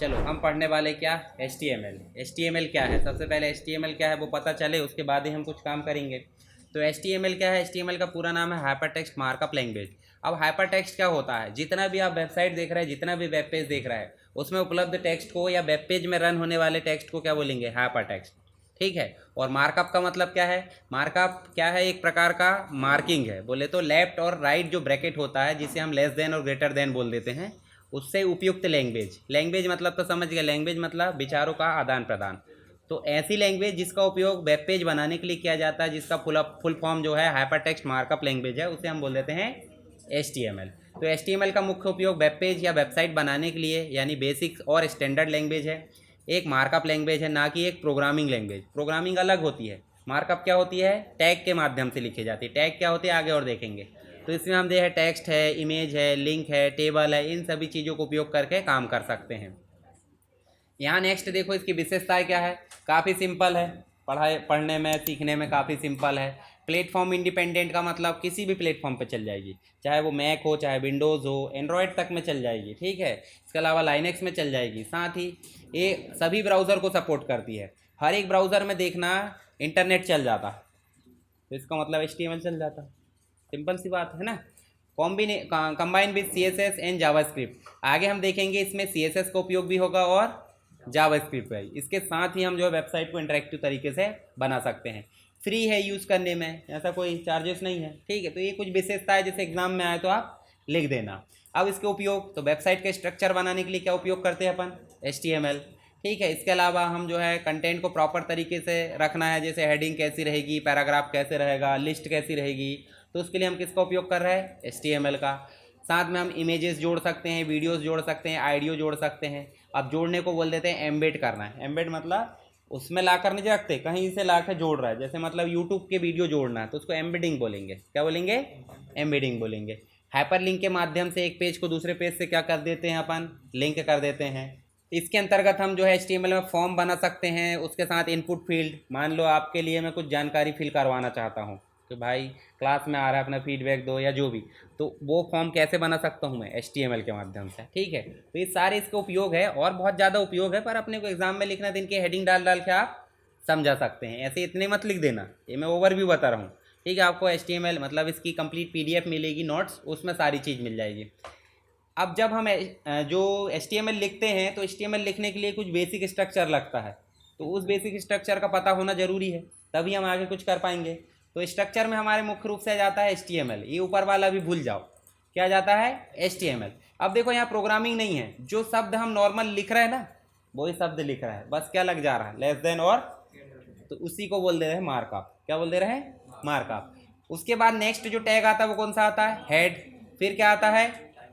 चलो हम पढ़ने वाले क्या, HTML। HTML क्या है, सबसे पहले HTML क्या है वो पता चले, उसके बाद ही हम कुछ काम करेंगे। तो HTML क्या है, HTML का पूरा नाम है हाइपर टेक्स्ट मार्कअप लैंग्वेज। अब हाइपर टेक्स्ट क्या होता है, जितना भी आप वेबसाइट देख रहे हैं, जितना भी वेब पेज देख रहा है, उसमें उपलब्ध टेक्स्ट को या वेब पेज में रन होने वाले टेक्स्ट को क्या बोलेंगे, हाइपर टेक्स्ट। ठीक है। और मार्कअप का मतलब क्या है, मार्कअप क्या है, एक प्रकार का मार्किंग है। बोले तो लेफ्ट और राइट जो ब्रैकेट होता है, जिसे हम लेस देन और ग्रेटर देन बोल देते हैं, उससे उपयुक्त लैंग्वेज। लैंग्वेज मतलब तो समझ गए, लैंग्वेज मतलब विचारों का आदान प्रदान। तो ऐसी लैंग्वेज जिसका उपयोग वेब पेज बनाने के लिए किया जाता है, जिसका फुल फॉर्म जो है हाइपर टेक्स्ट मार्कअप लैंग्वेज है, उसे हम बोल देते हैं HTML। तो HTML का मुख्य उपयोग वेब पेज या वेबसाइट बनाने के लिए, यानी बेसिक और स्टैंडर्ड लैंग्वेज है। एक मार्कअप लैंग्वेज है, ना कि एक प्रोग्रामिंग लैंग्वेज। प्रोग्रामिंग अलग होती है, मार्कअप क्या होती है, टैग के माध्यम से लिखी जाती है। टैग क्या होती है आगे और देखेंगे। तो इसमें हम जो है टेक्स्ट है, इमेज है, लिंक है, टेबल है, इन सभी चीज़ों को उपयोग करके काम कर सकते हैं। यहाँ नेक्स्ट देखो, इसकी विशेषताएं क्या है। काफ़ी सिंपल है, पढ़ने में सीखने में काफ़ी सिंपल है। प्लेटफॉर्म इंडिपेंडेंट का मतलब किसी भी प्लेटफॉर्म पे चल जाएगी, चाहे वो मैक हो, चाहे विंडोज़ हो, एंड्रॉयड तक में चल जाएगी। ठीक है। इसके अलावा लाइनेक्स में चल जाएगी। साथ ही ये सभी ब्राउज़र को सपोर्ट करती है। हर एक ब्राउज़र में देखना इंटरनेट चल जाता, तो इसका मतलब HTML चल जाता। सिंपल सी बात है ना। Combine with CSS and JavaScript. आगे हम देखेंगे इसमें CSS का उपयोग भी होगा और जावास्क्रिप्ट है। इसके साथ ही हम जो है वेबसाइट को इंटरेक्टिव तरीके से बना सकते हैं। फ्री है यूज़ करने में, ऐसा कोई चार्जेस नहीं है। ठीक है। तो ये कुछ विशेषता है, जैसे एग्जाम में आए तो आप लिख देना। अब इसके उपयोग, तो वेबसाइट के स्ट्रक्चर बनाने के लिए क्या उपयोग करते हैं अपन, HTML। ठीक है। इसके अलावा हम जो है कंटेंट को प्रॉपर तरीके से रखना है, जैसे हेडिंग कैसी रहेगी, पैराग्राफ कैसे रहेगा, लिस्ट कैसी रहेगी, तो उसके लिए हम किसका उपयोग कर रहे हैं, HTML का। साथ में हम इमेजेस जोड़ सकते हैं, वीडियोस जोड़ सकते हैं, आइडियो जोड़ सकते हैं। अब जोड़ने को बोल देते हैं एम्बेड करना है। एम्बेड मतलब उसमें ला कर नहीं रखते, कहीं से ला कर जोड़ रहा है। जैसे मतलब यूट्यूब के वीडियो जोड़ना है तो उसको एम्बेडिंग बोलेंगे। क्या बोलेंगे, एम्बेडिंग बोलेंगे। हाइपर लिंक के माध्यम से एक पेज को दूसरे पेज से क्या कर देते हैं अपन, लिंक कर देते हैं। इसके अंतर्गत हम जो है HTML में फॉर्म बना सकते हैं, उसके साथ इनपुट फील्ड। मान लो आपके लिए मैं कुछ जानकारी फिल करवाना चाहता हूँ कि भाई क्लास में आ रहा है, अपना फीडबैक दो या जो भी, तो वो फॉर्म कैसे बना सकता हूँ मैं, HTML के माध्यम से। ठीक है। तो ये सारे इसके उपयोग है और बहुत ज़्यादा उपयोग है, पर अपने को एग्जाम में लिखना तो इनकी हेडिंग डाल डाल के आप समझा सकते हैं। ऐसे इतने मत लिख देना, ये मैं ओवरव्यू बता रहा हूँ। ठीक है। आपको HTML मतलब इसकी कंप्लीट PDF मिलेगी, नोट्स, उसमें सारी चीज़ मिल जाएगी। अब जब हम जो HTML लिखते हैं, तो HTML लिखने के लिए कुछ बेसिक स्ट्रक्चर लगता है। तो उस बेसिक स्ट्रक्चर का पता होना ज़रूरी है, तभी हम आगे कुछ कर पाएंगे। तो स्ट्रक्चर में हमारे मुख्य रूप से जाता है HTML। ये ऊपर वाला भी भूल जाओ, क्या जाता है, HTML। अब देखो यहाँ प्रोग्रामिंग नहीं है, जो शब्द हम नॉर्मल लिख रहे हैं ना, वही शब्द लिख रहा है, बस क्या लग जा रहा है, लेस देन और, तो उसी को बोल दे रहे हैं मार्कअप। क्या बोल दे रहे हैं, मार्कअप। उसके बाद नेक्स्ट जो टैग आता है वो कौन सा आता है, हेड। फिर क्या आता है,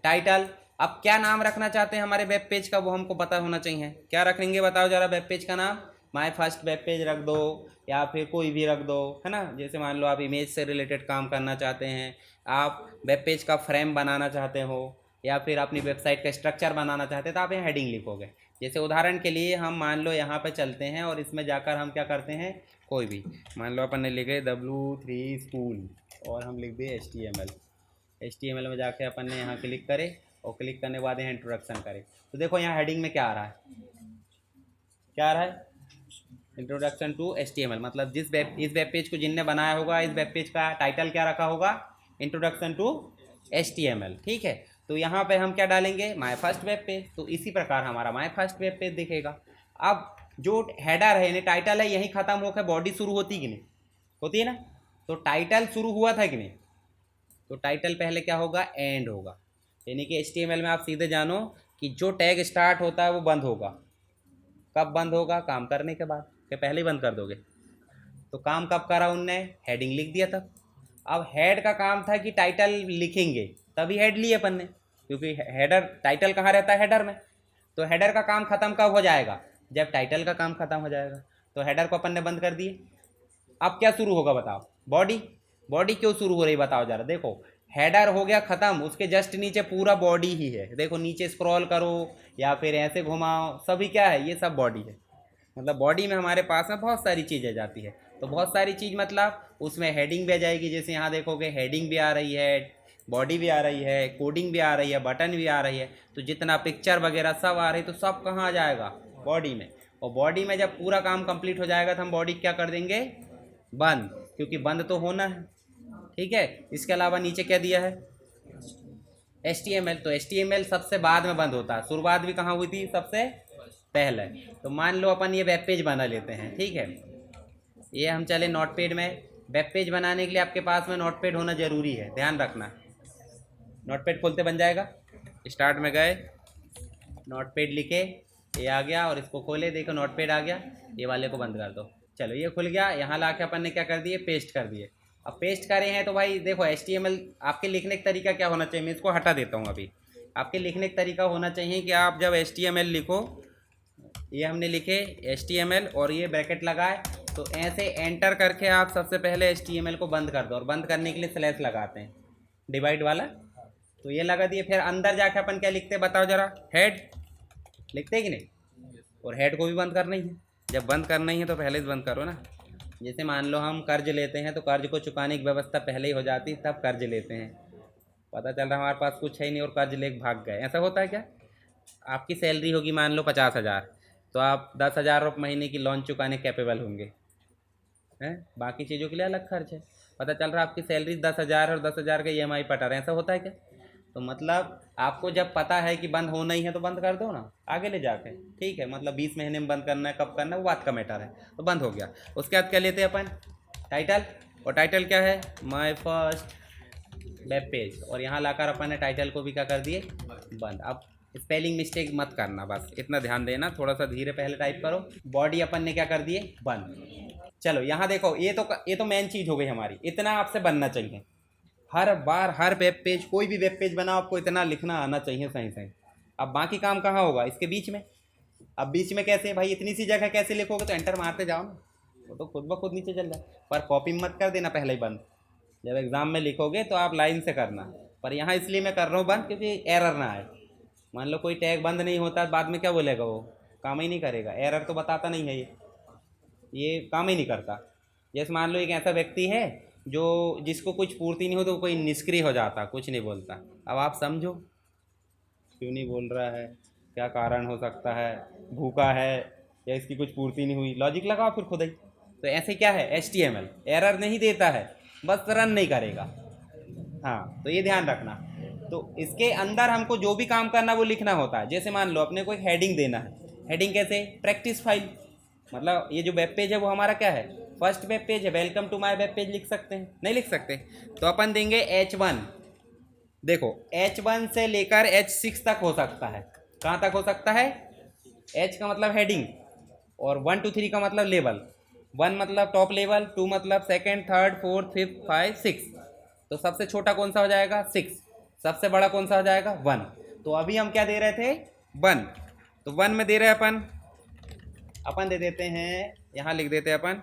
टाइटल। अब क्या नाम रखना चाहते हैं हमारे वेब पेज का, वो हमको पता होना चाहिए। क्या रखेंगे बताओ जरा, वेब पेज का नाम माय फर्स्ट वेब पेज रख दो, या फिर कोई भी रख दो, है ना। जैसे मान लो आप इमेज से रिलेटेड काम करना चाहते हैं, आप वेब पेज का फ्रेम बनाना चाहते हो, या फिर अपनी वेबसाइट का स्ट्रक्चर बनाना चाहते हैं, तो आप यहाँ हेडिंग लिखोगे। जैसे उदाहरण के लिए हम मान लो यहाँ पे चलते हैं और इसमें जाकर हम क्या करते हैं, कोई भी मान लो अपन ने लिखे W3 स्कूल और हम लिख दिए HTML में जाके अपन ने यहाँ क्लिक करे और क्लिक करने के बाद यहाँ इंट्रोडक्शन करे। तो देखो यहाँ हेडिंग में क्या आ रहा है, क्या आ रहा है, इंट्रोडक्शन टू HTML। मतलब इस वेब पेज को जिनने बनाया होगा, इस वेब पेज का टाइटल क्या रखा होगा, इंट्रोडक्शन टू HTML। ठीक है। तो यहाँ पे हम क्या डालेंगे, माय फर्स्ट वेब पेज। तो इसी प्रकार हमारा माय फर्स्ट वेब पेज दिखेगा। अब जो हेडर है यानी टाइटल है, यहीं ख़त्म होकर बॉडी शुरू होती कि नहीं, होती है ना। तो टाइटल शुरू हुआ था कि नहीं, तो टाइटल पहले क्या होगा, एंड होगा। यानी कि HTML में आप सीधे जानो कि जो टैग स्टार्ट होता है वो बंद होगा। कब बंद होगा, काम करने के बाद, क्या पहले ही बंद कर दोगे। तो काम कब करा उनने, हेडिंग लिख दिया तब। अब हेड का काम था कि टाइटल लिखेंगे, तभी हेड लिए अपन ने, क्योंकि हेडर, टाइटल कहाँ रहता है, हेडर में। तो हेडर का काम खत्म कब हो जाएगा, जब टाइटल का काम खत्म हो जाएगा। तो हेडर को अपन ने बंद कर दिए। अब क्या शुरू होगा बताओ, बॉडी। बॉडी क्यों शुरू हो रही बताओ जरा। देखो हेडर हो गया खत्म, उसके जस्ट नीचे पूरा बॉडी ही है। देखो नीचे स्क्रॉल करो या फिर ऐसे घुमाओ, सभी क्या है, ये सब बॉडी है। मतलब बॉडी में हमारे पास में बहुत सारी चीज़ आ जाती है। तो बहुत सारी चीज़ मतलब उसमें हेडिंग भी आ जाएगी। जैसे यहाँ देखोगे हेडिंग भी आ रही है, बॉडी भी आ रही है, कोडिंग भी आ रही है, बटन भी आ रही है, तो जितना पिक्चर वगैरह सब आ रही है तो सब कहाँ आ जाएगा, बॉडी में। और बॉडी में जब पूरा काम कंप्लीट हो जाएगा तो हम बॉडी क्या कर देंगे, बंद, क्योंकि बंद तो होना है। ठीक है, इसके अलावा नीचे क्या दिया है, HTML। तो HTML सबसे बाद में बंद होता है, शुरुआत भी कहाँ हुई थी, सबसे पहले। तो मान लो अपन ये वेब पेज बना लेते हैं, ठीक है, ये हम चले नोटपैड में। वेब पेज बनाने के लिए आपके पास में नोटपैड होना ज़रूरी है, ध्यान रखना। नोटपैड खोलते बन जाएगा, स्टार्ट में गए, नोटपैड लिखे, ये आ गया, और इसको खोले, देखो नोटपैड आ गया, ये वाले को बंद कर दो। चलो ये खुल गया, यहाँ ला के अपन ने क्या कर दिए, पेस्ट कर दिए। अब पेस्ट करे हैं तो भाई देखो HTML आपके लिखने का तरीका क्या होना चाहिए, मैं इसको हटा देता हूँ अभी। आपके लिखने का तरीका होना चाहिए कि आप जब HTML लिखो, ये हमने लिखे HTML और ये ब्रैकेट लगाए, तो ऐसे एंटर करके आप सबसे पहले HTML को बंद कर दो, और बंद करने के लिए स्लैश लगाते हैं, डिवाइड वाला, तो ये लगा दिए। फिर अंदर जाके अपन क्या लिखते हैं बताओ जरा, हेड लिखते हैं कि नहीं, और हेड को भी बंद करना ही है। जब बंद करना ही है तो पहले ही बंद करो ना। जैसे मान लो हम कर्ज लेते हैं तो कर्ज को चुकाने की व्यवस्था पहले ही हो जाती, तब कर्ज लेते हैं। पता चल रहा हमारे पास कुछ है ही नहीं और कर्ज लेके भाग गए, ऐसा होता है क्या। आपकी सैलरी होगी मान लो 50,000, तो आप 10,000 रुपये महीने की लोन चुकाने कैपेबल होंगे, हैं, बाकी चीज़ों के लिए अलग खर्च है। पता चल रहा है आपकी सैलरी 10,000 और 10,000 का EMI पटा रहे हैं, ऐसा होता है क्या। तो मतलब आपको जब पता है कि बंद होना ही है तो बंद कर दो ना, आगे ले जाके, ठीक है। मतलब 20 महीने में बंद करना है, कब करना है वो बात का मैटर है, तो बंद हो गया। उसके बाद क्या लेते हैं अपन, टाइटल, और टाइटल क्या है, माय फर्स्ट वेब पेज, और यहाँ लाकर अपन ने टाइटल को भी क्या कर दिए, बंद। अब स्पेलिंग मिस्टेक मत करना, बस इतना ध्यान देना, थोड़ा सा धीरे पहले टाइप करो। बॉडी अपन ने क्या कर दिए, बंद। चलो यहाँ देखो, ये तो मेन चीज़ हो गई हमारी, इतना आपसे बनना चाहिए हर बार, हर वेब पेज, कोई भी वेब पेज बनाओ आपको इतना लिखना आना चाहिए सही सही। अब बाकी काम कहाँ होगा, इसके बीच में। अब बीच में कैसे भाई, इतनी सी जगह कैसे लिखोगे, तो एंटर मारते जाओ ना, वो तो खुद ब खुद नीचे चल जाए। पर कॉपी मत कर देना पहले ही बंद, जब एग्ज़ाम में लिखोगे तो आप लाइन से करना। पर यहाँ इसलिए मैं कर रहा हूँ बंद क्योंकि एरर ना आए। मान लो कोई टैग बंद नहीं होता, बाद में क्या बोलेगा, वो काम ही नहीं करेगा, एरर तो बताता नहीं है, ये काम ही नहीं करता। जैसे मान लो एक ऐसा व्यक्ति है जो जिसको कुछ पूर्ति नहीं हो तो कोई निष्क्रिय हो जाता, कुछ नहीं बोलता। अब आप समझो क्यों नहीं बोल रहा है, क्या कारण हो सकता है, भूखा है या इसकी कुछ पूर्ति नहीं हुई, लॉजिक लगाओ फिर खुद ही। तो ऐसे क्या है, HTML एरर नहीं देता है, बस रन नहीं करेगा। हाँ, तो ये ध्यान रखना। तो इसके अंदर हमको जो भी काम करना वो लिखना होता है। जैसे मान लो अपने को एक हेडिंग देना है, हेडिंग कैसे, प्रैक्टिस फाइल, मतलब ये जो वेब पेज है वो हमारा क्या है, फर्स्ट वेब पेज है, welcome to my web page लिख सकते हैं, नहीं लिख सकते, तो अपन देंगे H1। देखो H1 से लेकर H6 तक हो सकता है, कहाँ तक हो सकता है, H का मतलब हेडिंग, और 1 2 3 का मतलब लेवल, 1 मतलब टॉप लेवल, 2 मतलब सेकेंड, थर्ड, फोर्थ, फिफ्थ, 5, 6। तो सबसे छोटा कौन सा हो जाएगा, 6, सबसे बड़ा कौन सा हो जाएगा, 1। तो अभी हम क्या दे रहे थे, 1, तो 1 में दे रहे हैं अपन दे देते हैं, यहाँ लिख देते हैं अपन,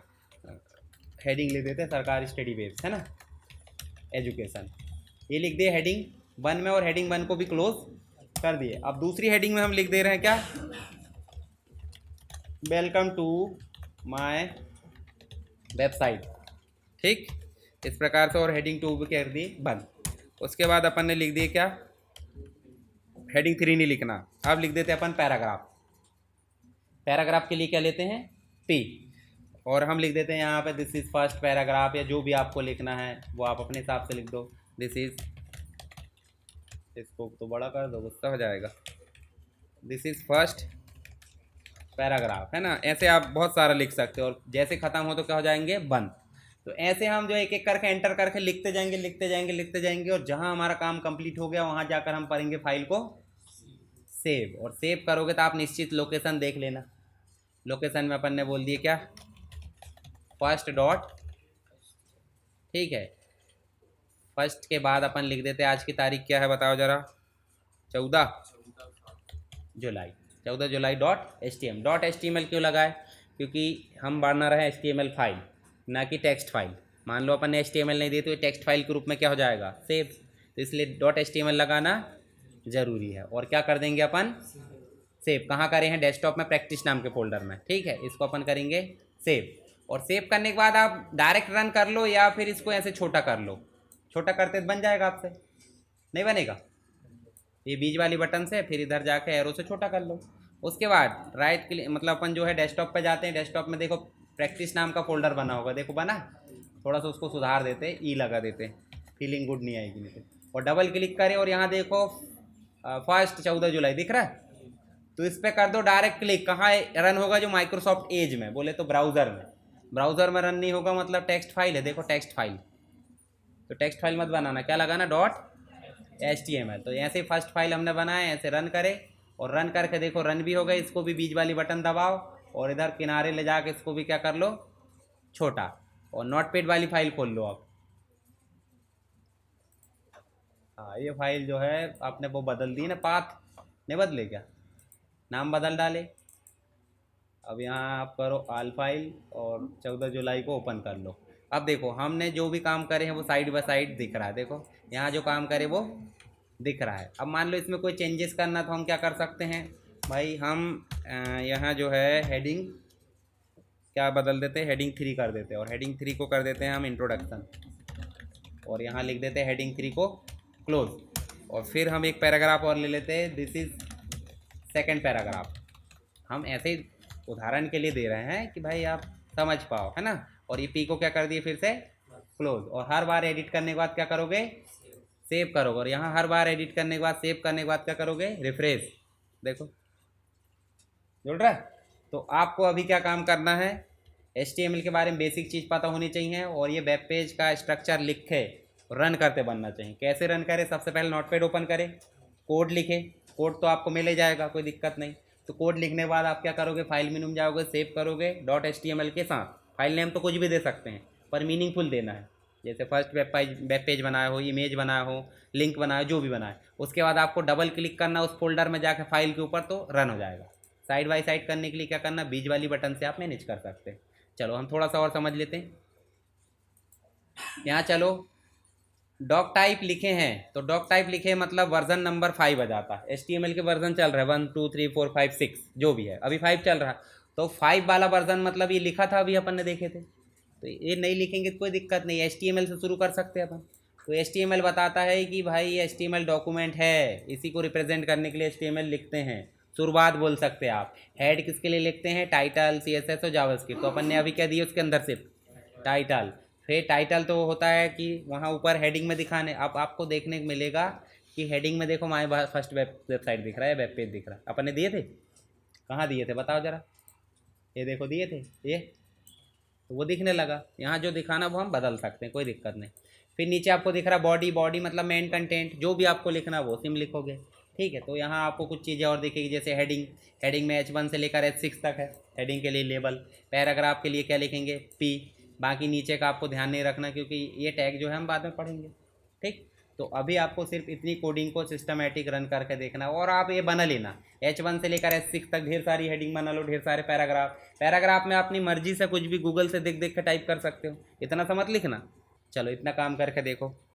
हेडिंग लिख देते हैं सरकारी स्टडी बेस, है ना, एजुकेशन, ये लिख दिए हेडिंग 1 में, और हेडिंग 1 को भी क्लोज कर दिए। अब दूसरी हेडिंग में हम लिख दे रहे हैं क्या, वेलकम टू माय वेबसाइट, ठीक, इस प्रकार से, और हेडिंग 2 भी कर दी बंद। उसके बाद अपन ने लिख दिए क्या, हेडिंग 3 नहीं लिखना, अब लिख देते हैं अपन पैराग्राफ। पैराग्राफ के लिए क्या लेते हैं, P, और हम लिख देते हैं यहाँ पे दिस इज़ फर्स्ट पैराग्राफ, या जो भी आपको लिखना है वो आप अपने हिसाब से लिख दो। दिस इज़, इसको तो बड़ा कर दो, गुस्सा हो जाएगा, दिस इज़ फर्स्ट पैराग्राफ, है ना। ऐसे आप बहुत सारा लिख सकते हो, और जैसे ख़त्म हो तो क्या हो जाएंगे, बंद। तो ऐसे हम जो एक एक करके एंटर करके लिखते जाएंगे, लिखते जाएंगे, लिखते जाएंगे, और जहाँ हमारा काम कंप्लीट हो गया वहाँ जाकर हम करेंगे फाइल को सेव, और सेव करोगे तो आप निश्चित लोकेशन देख लेना। लोकेशन में अपन ने बोल दिए क्या, फर्स्ट डॉट, ठीक है, फर्स्ट के बाद अपन लिख देते हैं आज की तारीख क्या है बताओ जरा, 14 जुलाई, 14 जुलाई डॉट HTML क्यों लगाए, क्योंकि हम बना रहे हैं HTML फाइल, ना कि टेक्स्ट फाइल। मान लो अपन ने HTML नहीं दी तो ये टेक्स्ट फाइल के रूप में क्या हो जाएगा, सेव, तो इसलिए .html लगाना ज़रूरी है। और क्या कर देंगे अपन, सेव, कहाँ करें हैं, डेस्कटॉप में प्रैक्टिस नाम के फोल्डर में, ठीक है, इसको अपन करेंगे सेव। और सेव करने के बाद आप डायरेक्ट रन कर लो या फिर इसको ऐसे छोटा कर लो, छोटा करते बन जाएगा आपसे, नहीं बनेगा। ये बीच वाली बटन से फिर इधर जाके एरो से छोटा कर लो। उसके बाद राइट क्लिक, मतलब अपन जो है डेस्कटॉप पे जाते हैं, डेस्कटॉप में देखो प्रैक्टिस नाम का फोल्डर बना होगा, देखो बना। थोड़ा सा उसको सुधार देते, ई लगा देते, फीलिंग गुड नहीं आएगी नहीं तो। और डबल क्लिक करें और यहाँ देखो फर्स्ट 14 जुलाई दिख रहा है, तो इस पर कर दो डायरेक्ट क्लिक। कहाँ रन होगा? जो माइक्रोसॉफ्ट एज में, बोले तो ब्राउज़र में। ब्राउज़र में रन नहीं होगा मतलब टेक्स्ट फाइल है, देखो टेक्स्ट फाइल। तो टेक्स्ट फाइल मत बनाना, क्या लगाना? .html। तो ऐसे फर्स्ट फाइल हमने बनाए, ऐसे रन करे और रन करके देखो रन भी हो गए। इसको भी बीच वाली बटन दबाओ और इधर किनारे ले जाके इसको भी क्या कर लो? छोटा। और नोटपैड वाली फाइल खोल लो आप। हाँ, ये फाइल जो है आपने वो बदल दी ना, पाथ नहीं बदले क्या? नाम बदल डाले। अब यहाँ आप करो आल फाइल और 14 जुलाई को ओपन कर लो। अब देखो हमने जो भी काम करे हैं वो साइड बाय साइड दिख रहा है, देखो यहाँ जो काम करे वो दिख रहा है। अब मान लो इसमें कोई चेंजेस करना तो हम क्या कर सकते हैं भाई? हम यहाँ जो है हेडिंग क्या बदल देते हैं, हेडिंग 3 कर देते हैं। और हेडिंग 3 को कर देते हैं हम इंट्रोडक्शन, और यहाँ लिख देते हैं हेडिंग 3 को क्लोज। और फिर हम एक पैराग्राफ और ले लेते हैं, दिस इज़ सेकेंड पैराग्राफ। हम ऐसे ही उदाहरण के लिए दे रहे हैं कि भाई आप समझ पाओ, है ना। और ये पी को क्या कर दिए फिर से क्लोज। और हर बार एडिट करने के बाद क्या करोगे? सेव करोगे। और यहाँ हर बार एडिट करने के बाद, सेव करने के बाद क्या करोगे? रिफ्रेश। देखो जुड़ रहा है। तो आपको अभी क्या काम करना है? HTML के बारे में बेसिक चीज़ पता होनी चाहिए, और ये वेब पेज का स्ट्रक्चर लिखे रन करते बनना चाहिए। कैसे रन करें? सबसे पहले नोटपैड ओपन करें, कोड लिखे। कोड तो आपको मिल ही जाएगा, कोई दिक्कत नहीं। तो कोड लिखने के बाद आप क्या करोगे? फाइल मेनू में जाओगे, सेव करोगे .html के साथ। फाइल नेम तो कुछ भी दे सकते हैं पर मीनिंगफुल देना है। जैसे फर्स्ट वेब पेज बनाया हो, इमेज बनाया हो, लिंक बनाया, जो भी बनाए। उसके बाद आपको डबल क्लिक करना उस फोल्डर में जाकर फाइल के ऊपर, तो रन हो जाएगा। साइड बाई साइड करने के लिए क्या करना? बीच वाली बटन से आप मैनेज कर सकते हैं। चलो हम थोड़ा सा और समझ लेते हैं। यहाँ चलो डॉक टाइप लिखे हैं, तो डॉक टाइप लिखे मतलब वर्जन नंबर 5 आ जाता है। HTML के वर्जन चल रहा है 1 2 3 4 5 6, जो भी है अभी 5 चल रहा है। तो 5 वाला वर्जन मतलब ये लिखा था अभी अपन ने देखे थे। तो ये नहीं लिखेंगे तो कोई दिक्कत नहीं, HTML से शुरू कर सकते हैं अपन। तो HTML बताता है कि भाई ये HTML डॉक्यूमेंट है, इसी को रिप्रेजेंट करने के लिए HTML लिखते हैं। शुरुआत बोल सकते हैं आप। हेड किसके लिए लिखते हैं? टाइटल, CSS और जावास्क्रिप्ट। तो अपन ने अभी क्या दिया उसके अंदर? सिर्फ टाइटल। फिर टाइटल तो होता है कि वहाँ ऊपर हेडिंग में दिखाने। अब आपको देखने को मिलेगा कि हेडिंग में देखो माय फर्स्ट वेबसाइट दिख रहा है, वेब पेज दिख रहा है। अपन ने दिए थे, कहाँ दिए थे बताओ ज़रा? ये देखो दिए थे ये, तो वो दिखने लगा। यहाँ जो दिखाना वो हम बदल सकते हैं, कोई दिक्कत नहीं। फिर नीचे आपको दिख रहा है बॉडी। बॉडी मतलब मेन कंटेंट, जो भी आपको लिखना वो सिम लिखोगे, ठीक है। तो यहाँ आपको कुछ चीज़ें और दिखेगी, जैसे हेडिंग। हेडिंग में H1 से लेकर H6 तक है। हेडिंग के लिए लेबल। पैराग्राफ के लिए क्या लिखेंगे? P। बाकी नीचे का आपको ध्यान नहीं रखना, क्योंकि ये टैग जो है हम बाद में पढ़ेंगे, ठीक। तो अभी आपको सिर्फ इतनी कोडिंग को सिस्टमेटिक रन करके देखना है। और आप ये बना लेना, H1 से लेकर H6 तक ढेर सारी हेडिंग बना लो, ढेर सारे पैराग्राफ। पैराग्राफ में अपनी मर्जी से कुछ भी गूगल से देख देख के टाइप कर सकते हो, इतना सा मत लिखना। चलो इतना काम करके देखो।